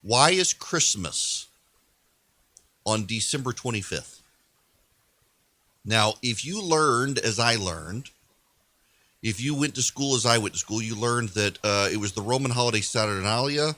Why is Christmas on December 25th? Now, if you learned as I learned, if you went to school as I went to school, you learned that it was the Roman holiday Saturnalia,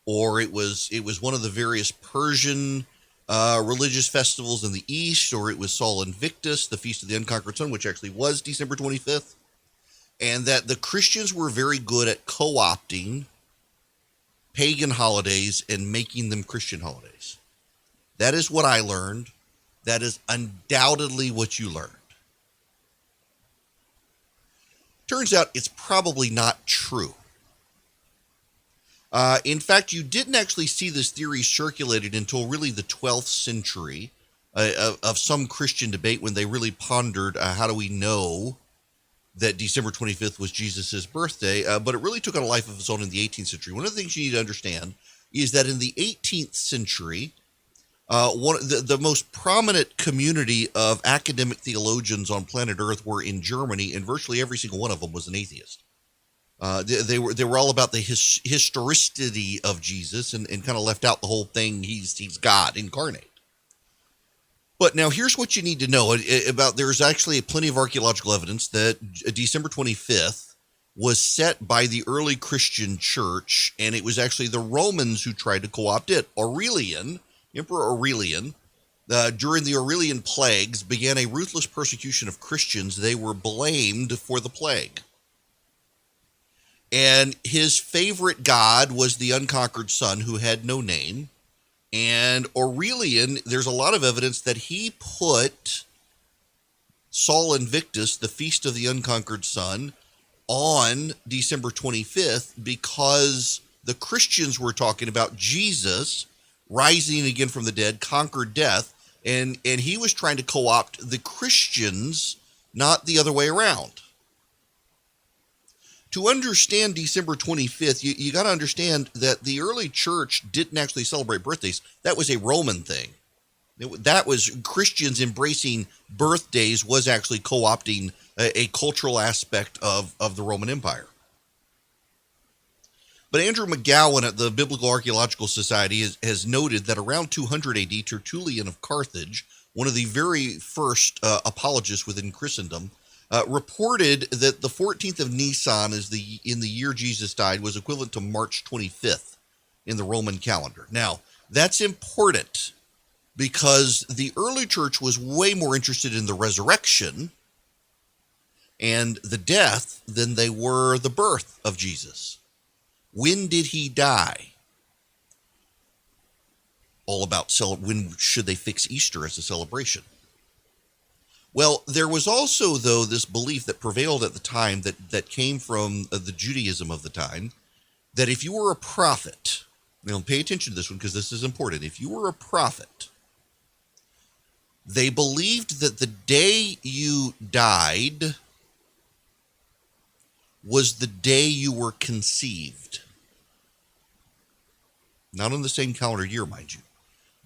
or it was one of the various Persian religious festivals in the East, or it was Sol Invictus, the Feast of the Unconquered Sun, which actually was December 25th, and that the Christians were very good at co-opting pagan holidays and making them Christian holidays. That is what I learned. That is undoubtedly what you learned. Turns out it's probably not true. In fact, you didn't actually see this theory circulated until really the 12th century of some Christian debate when they really pondered how do we know that December 25th was Jesus' birthday, but it really took on a life of its own in the 18th century. One of the things you need to understand is that in the 18th century, the most prominent community of academic theologians on planet Earth were in Germany, and virtually every single one of them was an atheist. They were all about the historicity of Jesus and kind of left out the whole thing. He's God incarnate. But now here's what you need to know about. There's actually plenty of archaeological evidence that December 25th was set by the early Christian church, and it was actually the Romans who tried to co-opt it. Emperor Aurelian, during the Aurelian plagues, began a ruthless persecution of Christians. They were blamed for the plague. And his favorite god was the unconquered sun, who had no name. And Aurelian, there's a lot of evidence that he put Sol Invictus, the Feast of the Unconquered Sun, on December 25th because the Christians were talking about Jesus rising again from the dead, conquered death, and he was trying to co-opt the Christians, not the other way around. To understand December 25th, you got to understand that the early church didn't actually celebrate birthdays. That was a Roman thing. That was Christians embracing birthdays, was actually co-opting a cultural aspect of the Roman Empire. But Andrew McGowan at the Biblical Archaeological Society has noted that around 200 AD, Tertullian of Carthage, one of the very first apologists within Christendom, reported that the 14th of Nisan in the year Jesus died was equivalent to March 25th in the Roman calendar. Now, that's important because the early church was way more interested in the resurrection and the death than they were the birth of Jesus. When did he die? All about when should they fix Easter as a celebration? Well, there was also, though, this belief that prevailed at the time that came from the Judaism of the time, that if you were a prophet, now pay attention to this one because this is important. If you were a prophet, they believed that the day you died was the day you were conceived. Not on the same calendar year, mind you.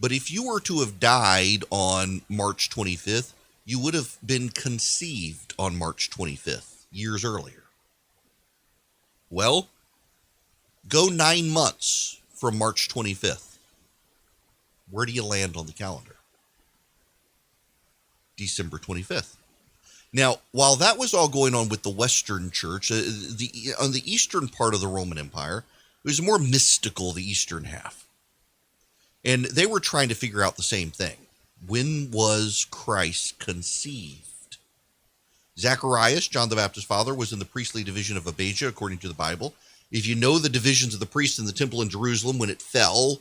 But if you were to have died on March 25th, you would have been conceived on March 25th, years earlier. Well, go 9 months from March 25th. Where do you land on the calendar? December 25th. Now, while that was all going on with the Western Church, on the eastern part of the Roman Empire, it was more mystical, the eastern half. And they were trying to figure out the same thing. When was Christ conceived? Zacharias, John the Baptist's father, was in the priestly division of Abijah, according to the Bible. If you know the divisions of the priests in the temple in Jerusalem when it fell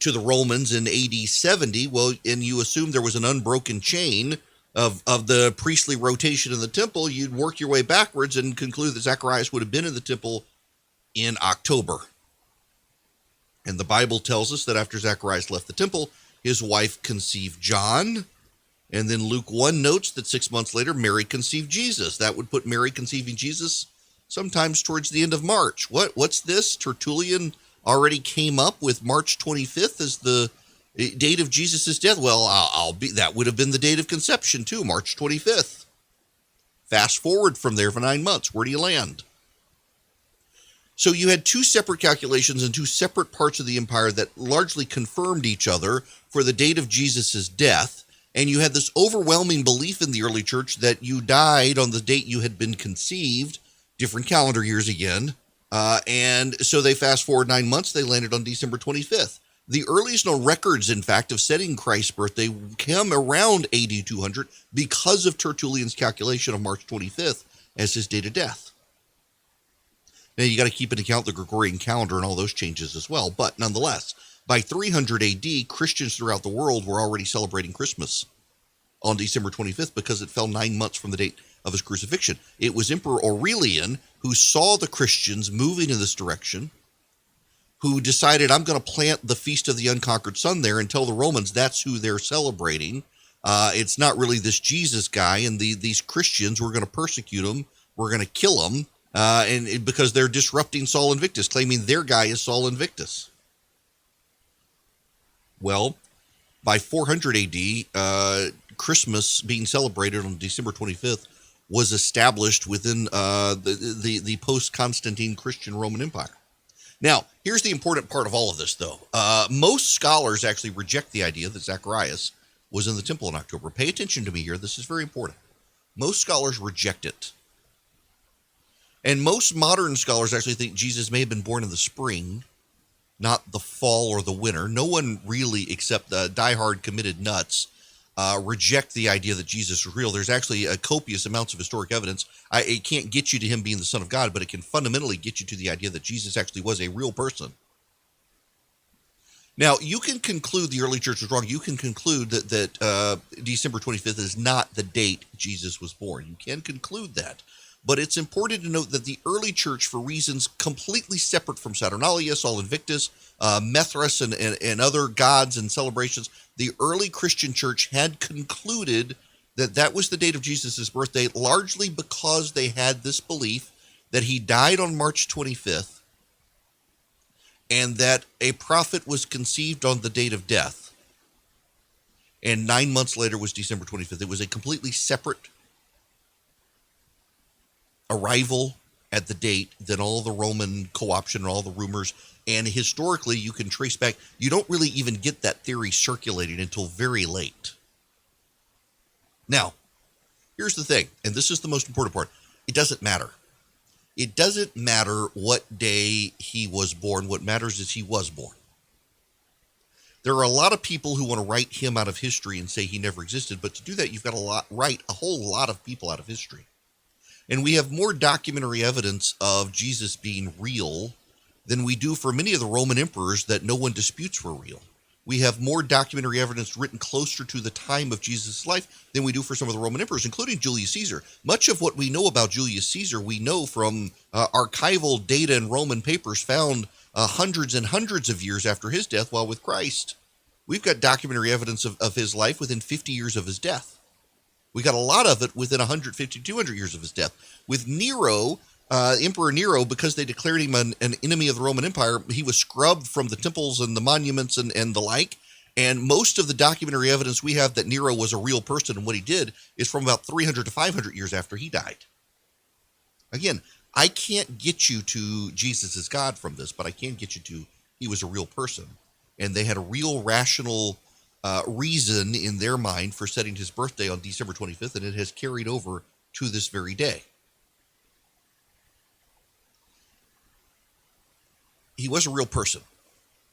to the Romans in AD 70, well, and you assume there was an unbroken chain of the priestly rotation in the temple, you'd work your way backwards and conclude that Zacharias would have been in the temple in October. And the Bible tells us that after Zacharias left the temple, his wife conceived John. And then Luke 1 notes that 6 months later, Mary conceived Jesus. That would put Mary conceiving Jesus sometimes towards the end of March. What's this? Tertullian already came up with March 25th as the date of Jesus' death. Well, that would have been the date of conception too, March 25th. Fast forward from there for 9 months. Where do you land? So you had two separate calculations and two separate parts of the empire that largely confirmed each other for the date of Jesus' death. And you had this overwhelming belief in the early church that you died on the date you had been conceived, different calendar years again. And so they fast forward 9 months, they landed on December 25th. The earliest known records, in fact, of setting Christ's birthday come around AD 200 because of Tertullian's calculation of March 25th as his date of death. Now, you got to keep into account the Gregorian calendar and all those changes as well. But nonetheless, by 300 AD, Christians throughout the world were already celebrating Christmas on December 25th because it fell 9 months from the date of his crucifixion. It was Emperor Aurelian who saw the Christians moving in this direction, who decided, I'm going to plant the Feast of the Unconquered Sun there and tell the Romans that's who they're celebrating. It's not really this Jesus guy, and these Christians, we're going to persecute them, we're going to kill them, and because they're disrupting Sol Invictus, claiming their guy is Sol Invictus. Well, by 400 AD, Christmas being celebrated on December 25th was established within the post-Constantine Christian Roman Empire. Now, here's the important part of all of this, though. Most scholars actually reject the idea that Zacharias was in the temple in October. Pay attention to me here. This is very important. Most scholars reject it. And most modern scholars actually think Jesus may have been born in the spring, not the fall or the winter. No one really, except diehard committed nuts, reject the idea that Jesus was real. There's actually copious amounts of historic evidence. It can't get you to him being the Son of God, but it can fundamentally get you to the idea that Jesus actually was a real person. Now, you can conclude the early church was wrong. You can conclude that December 25th is not the date Jesus was born. You can conclude that. But it's important to note that the early church, for reasons completely separate from Saturnalia, Sol Invictus, Mithras, and other gods and celebrations, the early Christian church had concluded that that was the date of Jesus' birthday, largely because they had this belief that he died on March 25th and that a prophet was conceived on the date of death. And 9 months later was December 25th. It was a completely separate arrival at the date than all the Roman co-option and all the rumors. And historically, you can trace back. You don't really even get that theory circulating until very late. Now, here's the thing, and this is the most important part. It doesn't matter. It doesn't matter what day he was born. What matters is he was born. There are a lot of people who want to write him out of history and say he never existed, but to do that, you've got to write a whole lot of people out of history. And we have more documentary evidence of Jesus being real than we do for many of the Roman emperors that no one disputes were real. We have more documentary evidence written closer to the time of Jesus' life than we do for some of the Roman emperors, including Julius Caesar. Much of what we know about Julius Caesar, we know from archival data and Roman papers found hundreds and hundreds of years after his death, while with Christ, we've got documentary evidence of his life within 50 years of his death. We got a lot of it within 150, 200 years of his death. With Nero, Emperor Nero, because they declared him an enemy of the Roman Empire, he was scrubbed from the temples and the monuments and the like. And most of the documentary evidence we have that Nero was a real person and what he did is from about 300 to 500 years after he died. Again, I can't get you to Jesus as God from this, but I can get you to he was a real person. And they had a real rational reason in their mind for setting his birthday on December 25th, and it has carried over to this very day. He was a real person.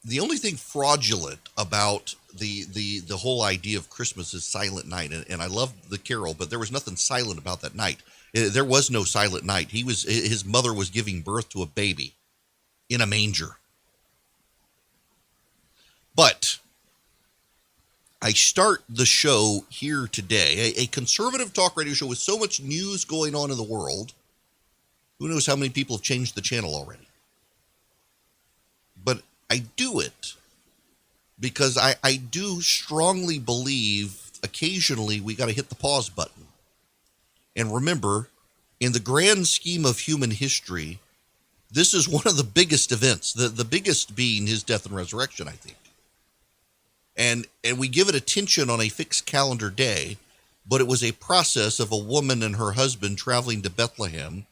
The only thing fraudulent about the whole idea of Christmas is Silent Night, and I love the carol, but there was nothing silent about that night. There was no silent night. His mother was giving birth to a baby in a manger. But I start the show here today, a conservative talk radio show with so much news going on in the world. Who knows how many people have changed the channel already? But I do it because I do strongly believe occasionally we got to hit the pause button. And remember, in the grand scheme of human history, this is one of the biggest events, the biggest being his death and resurrection, I think. And we give it attention on a fixed calendar day, but it was a process of a woman and her husband traveling to Bethlehem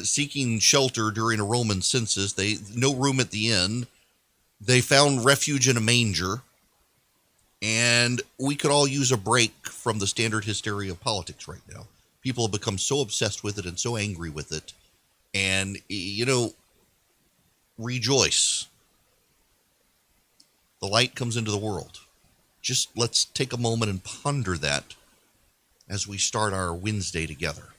seeking shelter during a Roman census. They no room at the inn. They found refuge in a manger. And we could all use a break from the standard hysteria of politics right now. People have become so obsessed with it and so angry with it. And, rejoice. The light comes into the world. Just let's take a moment and ponder that as we start our Wednesday together.